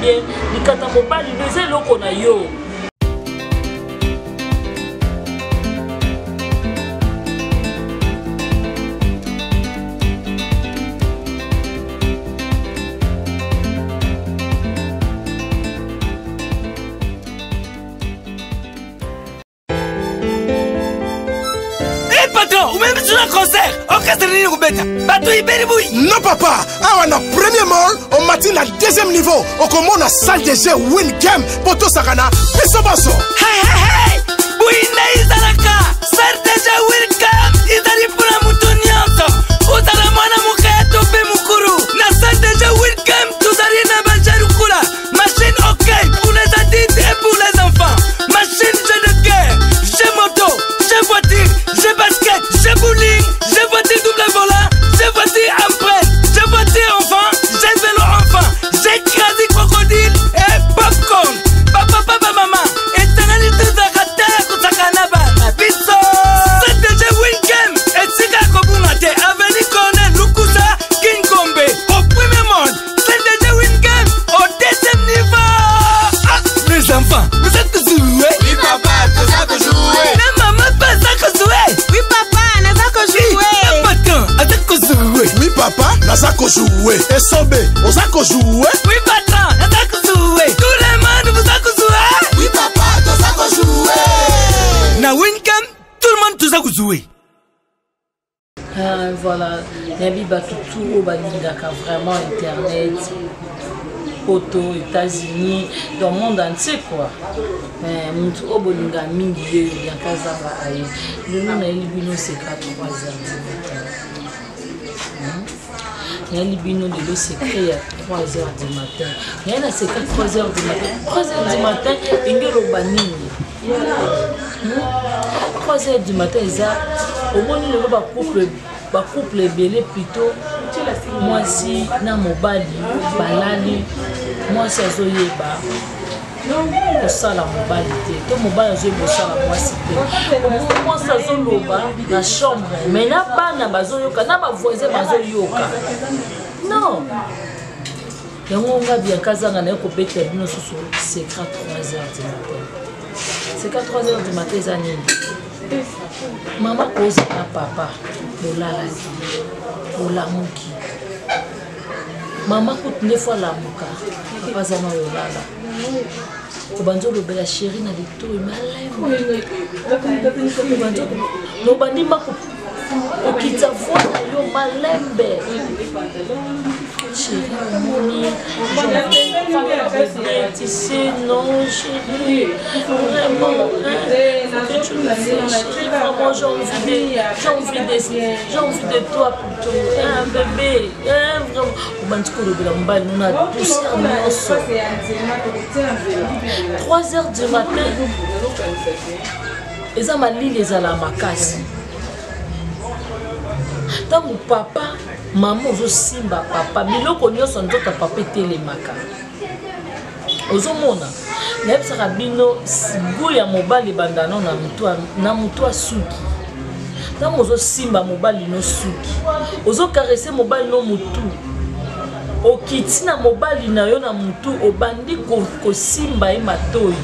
bien likata mobali neze loko na yo. Non papa, on a premier mall, on matin à deuxième niveau, on commence la salle de jeu win game, poto sakana, peso baso. Hey hey hey, buina izalaka, salle de jeu win game, izali pula mutunianto, uzala mwana mukato be mukuru, na salle de jeu win game, tuzali na bajarukula, machine ok pour les adultes et pour les enfants, machine jeu de guerre, jeu moto, jeu voiture, jeu basket, jeu bowling, jeu voiture double volant. J'ai voici empreinte, j'ai voici enfant, j'ai vélo enfant, j'ai crasé crocodile et popcorn. Papa, papa, maman, et t'en as dit tout ça, Kusakanaba, Bisso. C'est déjà Winkem, et Sika Kobumate, Avenue Cornel, Lukusa, King Kombe. Au premier monde, c'est déjà Winkem, au deuxième niveau. Ah, les enfants, vous êtes joués? Oui, papa, c'est ça que jouer. Mais maman, pas ça que jouer. Oui, papa, c'est ça que jouer. Oui papa, nazako jouer. Et sobe, ozako jouer. Oui patron, nazako jouer. Tout le monde vous a jouer. Oui papa, nazako jouer. Na Winkem, tout le monde tozako jouer. Voilà, Nabi Batutu au Balingaka vraiment internet, auto, États-Unis, dans le monde entier quoi. Mais Moutou au Bolinga Mingi, Yankazaba Aïe. Le nom est Libino, c'est 3h du matin. Il y a Libino de l'eau secret à 3h du matin. Il y a un secret 3h du matin. 3h du matin, il y a un 3h du matin, au moins il y a un couple belé plutôt. Moi si, na mobali, balali, moi si azoyeba. Au sala mobali te, to mobali azoyeba au sala moi si te. Moi si azoloba na chambre, mais na bana bazoyoka, na ba voisin bazoyoka. Non. Yango nga bien kazanga na ko bete bino susu c'est 3h du matin. C'est 3h du matin za nini. Maman cause na papa, bolala ki, bolamuki. Maman coûte 9 fois la muka, papa za na bolala. Obanzo lobela chérie na lito malemo. No bandi mako okita voix yo malembe. Chérie, tu sais, non, chérie, vraiment, que tu me fais, chérie, vraiment, j'ai envie de toi plutôt, un bébé, vraiment. On m'a dit que le bébé, on a tous 3h du matin, et ça m'a dit les alamakas. Tant mon papa, maman ozo simba papa biloko nyonso nzoka papa telemaka ozomona nayebisaka bino sibu ya mobali bandano na mutu asuki ntango ozosimba mobali no suki ozokarese mobali no mutu okiti na mobali na yo na mutu obandi kosimba ye matoyi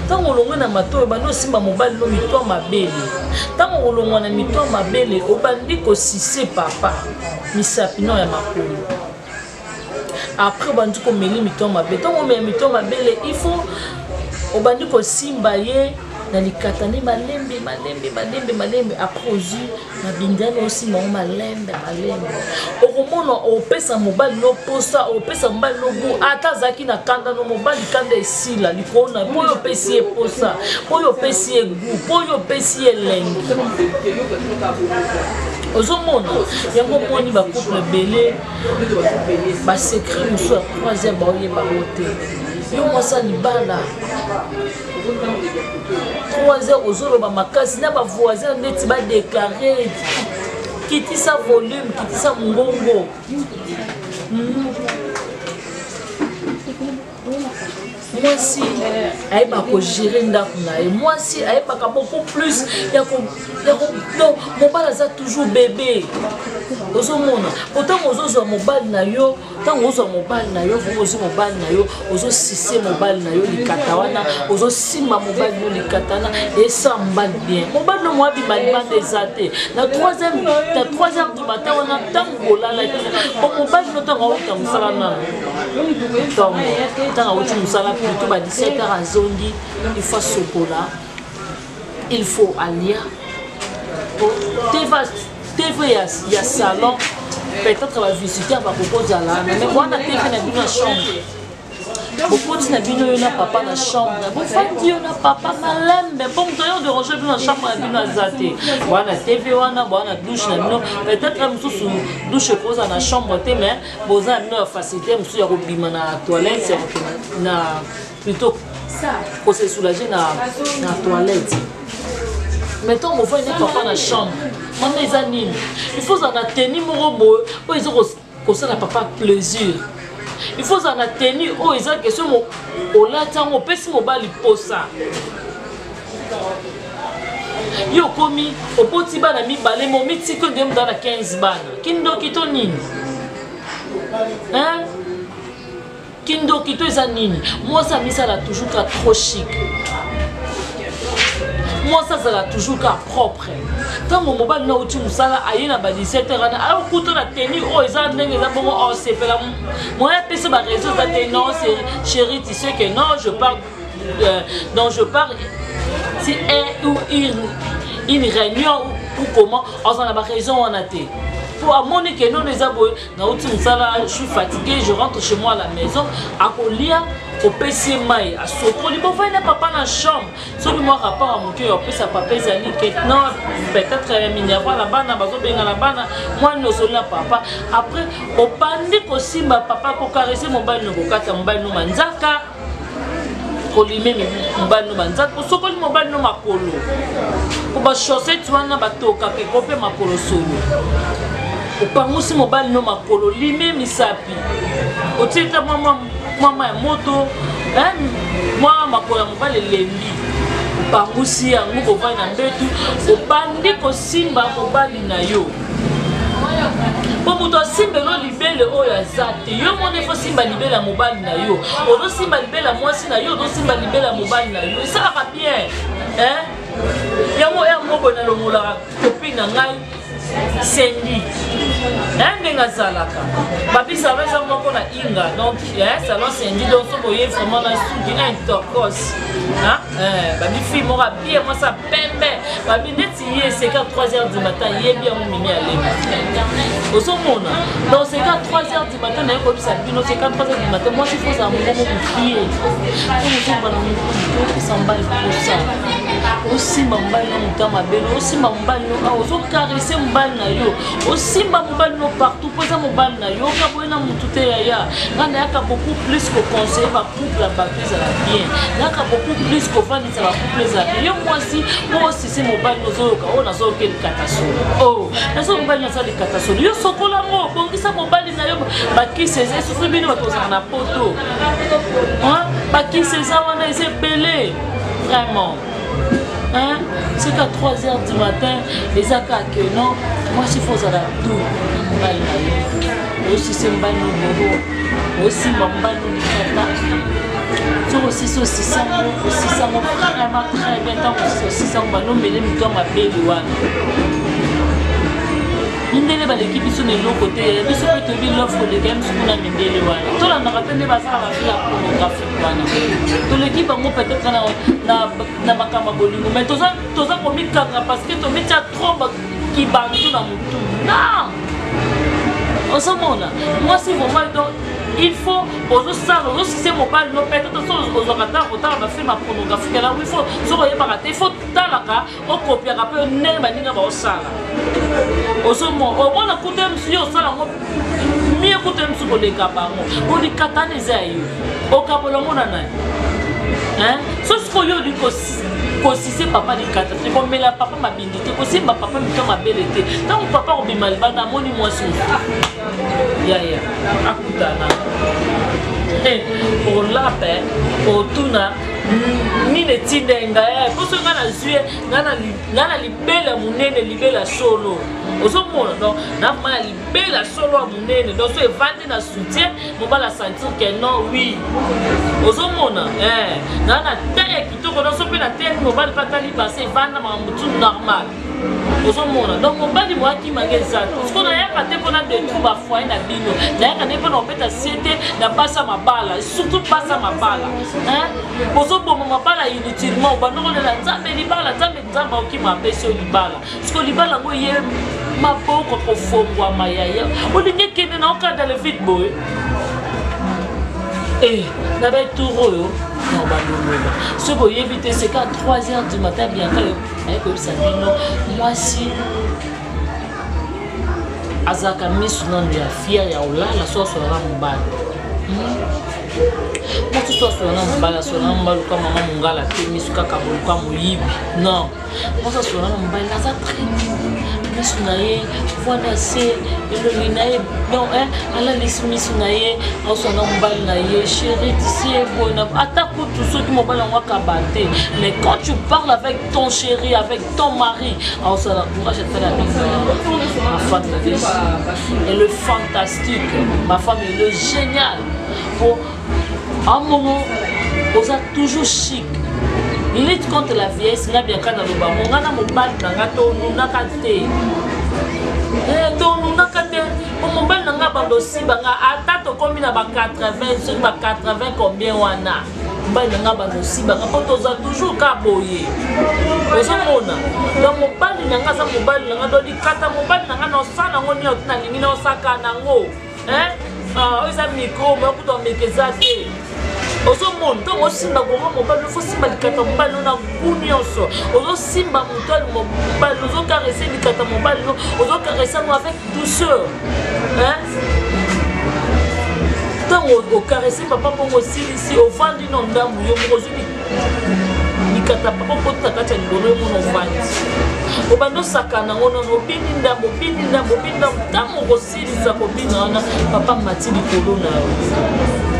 ntango olongwe na matoyi obandi osimba mobali no mitwa mabele ntango olongwa na mitwa mabele obandi kosise papa misapino ya makolo après obandi komeli mitwa mabele ntango omela mitwa mabele il faut obandi kosimba ye na likatane malembe après ozwi na bindani osimba ngo malembe okomona opesa mobali no posa opesa mobali no gu ata azalaki na kanda no mobali kanda esila likona mpo oyo opesi ye posa mpo oyo opesi ye gu mpo oyo opesi ye elengi ozomona yango moni bacouple ebele basekret mosusu ya 3h baoyebango te yo mwasa libala 3h ozoloba makasi na bavoisin neti badeklare kitisa volume kitisa mongongo moi si ayeba ko gérer ndako na ye moi si ayeba ka beaucoup plus ya ko non mobali aza toujours bébé ozomona pourtant ozozwa mobali na yo ntango ozwa mobali na yo ozwi mobali na yo ozosise mobali na yo likata wana ozosimba mobali no likata wana esa mobali bien mobali no moabima libanda eza te na 3h du matin wana ntango kolala te mobali no ntango awuta mosala nano ntango awuti mosala plutôt ba 17h azongi il faut sokola il faut alia TV ya salon peut-être va visiter va proposer là mais moi na TV na bino chambre beaucoup na bino na papa na chambre bon fandi na papa malembe bon d'ailleurs de ranger bino na chambre na bino azate wana TV wana wana douche na bino peut-être mususu douche poza na chambre te mais boza bino facilité mususu ya kobima na toilette na plutôt pour se soulager na toilette. Mettons mon frère n'est pas dans la chambre. Maman les anime. Il faut en tenir mon robot. Oh ils ont comme ça papa plaisir. Il faut en tenir. Oh ils ont question mon au latin mon pèse mon bali posa. Yo komi au petit bana mi balé mon miti que dem dans la 15 bana. Kindo kitonine. Hein? Kindo kito ezanini. Moi ça ça là toujours trop chic. Moi ça sera toujours propre. Quand mon mobile n'a outil musala aïe na ba 17h alors couteau la tenue oh ils ont ndenge za bon oh c'est pas moi pèse ba réseau ça te non c'est chérie tu sais que non je parle donc je parle si ou une réunion ou comment on a ba raison on a té pour amener que non les abonnés na outil musala je suis fatigué je rentre chez moi à la maison à colia au PC Maï, à Sokoli, bon, il n'a pas dans la chambre. Sauf que moi, rapport à mon cœur, après ça, papa, Zali, non, peut-être, il y a pas là-bas, moi, nous sommes là, papa. Après, au panique aussi, ma papa, pour caresser mon bain, nous, mon bain, nous, manzaka. Pour lui même, mon bain, nous, manzaka. Pour Sokoli, mon bain, nous, ma polo. Pour ma chaussette, tu vois, ma toka, qui copie ma polo solo. Au panique, mon bain, nous, ma polo. Lui même, il s'appuie. Au titre, maman ya moto moi makola mobali lembi pangusi yango kovai na mbetu obandi kosimba mobali na yo po moto asimba elo libele oyo aza te yo mona fo simba libele ya mobali na yo ozosimba libele ya mwasi na yo ozosimba libele ya mobali na yo esalaka bien yango ya moko na longolaka kopine na ngai sendi ndenge azalaka babisa beza moko na inga donc salon sendi donc so boye vraiment na suki intercos babi fille moko bien moi ça pembe babi neti ye c'est qu'à 3h du matin ye bien mon mimi alema osomona donc c'est qu'à 3h du matin na ko bisa bino c'est qu'à 3h du matin moi je fais ça mon prier pour me bana mon samba pour ça aussi mambali no mutama belo aussi mambali no ozo caresser mobali na yo aussi mambali no partout poza mobali na yo ka boina mutute ya ngana yaka beaucoup plus que conseiller ba couple ba plus à bien ngaka beaucoup plus que fani ça va couple à bien yo moi aussi c'est mobali no zo ka ona zo ke catastrophe oh na zo mobali na ça de catastrophe yo sokola mo bongisa mobali na yo ba ki seze susu bino ba toza na poto ba ki seze wana ese belé vraiment. Hein? C'est qu'à 3h du matin, les accords que non, moi je fais ça là tout. Aussi c'est mbano bobo, aussi mbano nikata. Tu aussi ça vraiment très bien tant aussi ça mbano mais les mitons m'appellent wana. Ndele ba l'équipe sont de l'autre côté, ils sont peut-être bien l'offre de games qu'on a mindele wana. Tout la narrateur ne va pas la pornographie wana. Tout l'équipe en peut-être na makama bolingo mais toza komikanga parce que tometia trop qui bantu na mutu. Non. On se mona. Moi c'est vraiment donc il faut aux ça aussi c'est mobile no peut-être aux orateurs autant va faire ma pornographie là il faut so royer par il faut talaka on copier rappeur ne baninga ba osala. Au moins la côté monsieur au salon mieux côté monsieur pour les cabango pour les katane zayo au kabolo mona na hein so ce que yo du c'est papa de kata c'est comme la papa m'a bindité aussi ma papa me tombe ma belle été tant papa au bimal bana moni moi sur ya akutana pour la paix otuna nini tindenga poso nga na zue nga na libela munene libela solo ozomona donc na vraiment na libela solo ya munene donc so evandi na soutien mobala sentir que non oui ozomona nga na taille kitoko donc so mpe na taille mobali patali passé evanda makambo tout normal ozomona donc mobali moaki mageza parce na yaka te mpona détruire bafoyer na bino nayaka nde mpona opeta siete na basa mabala surtout basa mabala bozoboma mabala inutilement obandokolela nzambe libala nzambe okima apesi yo libala parceke libala yango ye maboko kofongwama yaya olingi ekende na okada le vide boye na betour oyo non bandolola soki oyebi te c'est qu'à 3h du matin bianka ayekoyebisa bino mwasi azalaka miso nano ya fiere ya olala so asolana mobali motu so asolana mobali asolana mobali luka mama mongala te miso kaka boluka moyibi non moso asolana mobali aza très miso na ye voina se elongi na ye donc alalisi miso na ye aosanga mobali na ye chéri tisi ebona ata kutu soki mobali yango akaba te mais quand tu parles avec ton chéri avec ton mari aosala courage atala bino ma femme elle est fantastique ma femme elle est géniale pour un moment osa toujours chic lutte contre la vieillesse nga bien kana loba monga na mobali nanga to nunaka te tonunaka te mobali nanga bando sibanga ata tokomi na ba 80 soki ba 80 combien wana mobali nanga bando sibanga po toza toujours ka boye ozomona donc mobali nanga aza mobali nanga do likata mobali nanga na osala yango nini otina lingi na osaka nango oyo eza mikro moyokuta omekeza te ozomona ntango osimba gonga mobali ofosimba likata mobali na ngu nyonso ozosimba motali mobali ozokarese likata mobali ozokarese yango avec douceur ntango okarese papa mpongo osilisi ovandi na ndambu yo moko ozwi likata papa mpo tuta kati ya libono yo mona ovandi obanda osaka nango nono obini ndambo ntango okosilisa kobina wana papa mati likolo na yo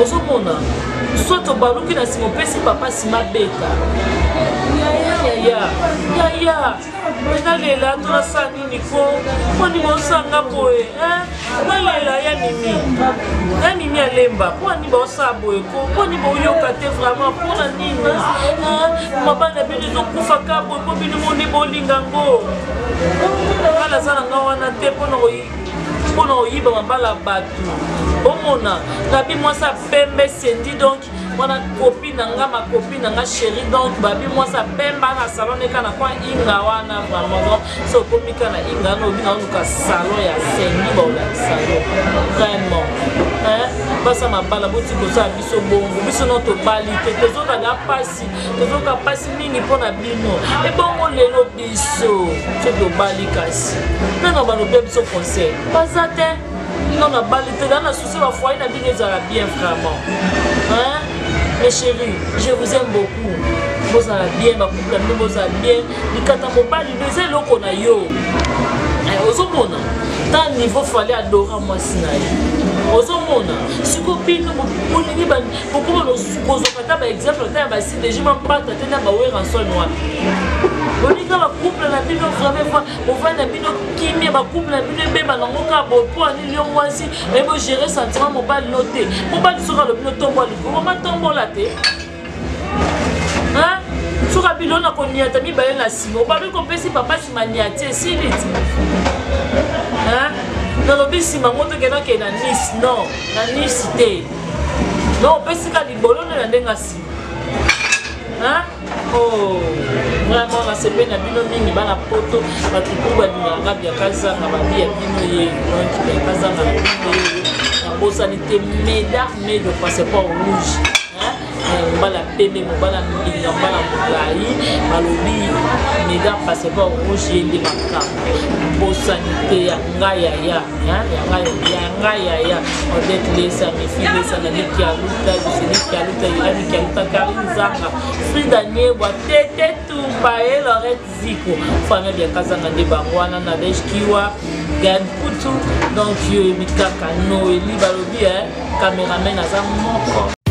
ozomona soit obaluki na nsima opesi papa nsima beta yaya nalela tolasa nini po nini osanga boye nalela ya mimi alemba po nini baosala boye po nini baoyoka te vraiment mpona nini mabali na bino ezokufaka boye po bino moni bolinga ngo bala aza na nga wana te mpona koyiba mabala bato omona nabi mwasa pembe sendi donc wana copine nanga ma copine nanga chérie donc babi mwasa pemba na salon eka na kwa inga wana vraiment so komika na inga no bina onuka salon ya sendi baola salon vraiment basa mabala boti kosa biso bongo biso no to bali te tozoka na pasi mingi mpona bino ebongo lelo biso so to bali kasi nanga bano pe biso conseil baza te non na bali te dans la souci la foyer na bino ezala bien vraiment mes chéris je vous aime beaucoup bozala bien bakupla bino bozala bien likata mobali eza eloko na yo ozomona ta niveau fallait adorer mwasi na ye ozomona siko bino bolingi bokoma kozoka ta baexemple ta ya basi deja mampata te na baweranson wana bolinga bacouple na bino vraiment bovai na bino kimia bacouple na bino ebeba nango kaka bopo anini yo mwasi ebogere sentiment mobali no te mobali soki alobi no tombola likolo matombola te soki abilo na koniata mibale na nsima obabi kopesi papa nsima niati esili ti nalobi nsima ngo tokendake na nice non na nice te non opesika libolo nde na ndenge nsima vraiment nasepe na bino mingi bana poto batutu balinganga biakazanga babi ya bino ye donc biakazanga na bino ye nabosani te médarme de passeport rouge mobala pembe mobala mbinga mobala molai balobi médar passeport rouge ye nde makambo bosani te ya ngai yaya odete lesa mifi lesa na niki aluta joseliki aluta yolaniki aluta karinzanga frida nyebwa tete tumba ye lorete ziko fami biakazanga nde bango wana na deshkiwa gad kutu donc yo ebi kaka noeli balobi cameraman aza moko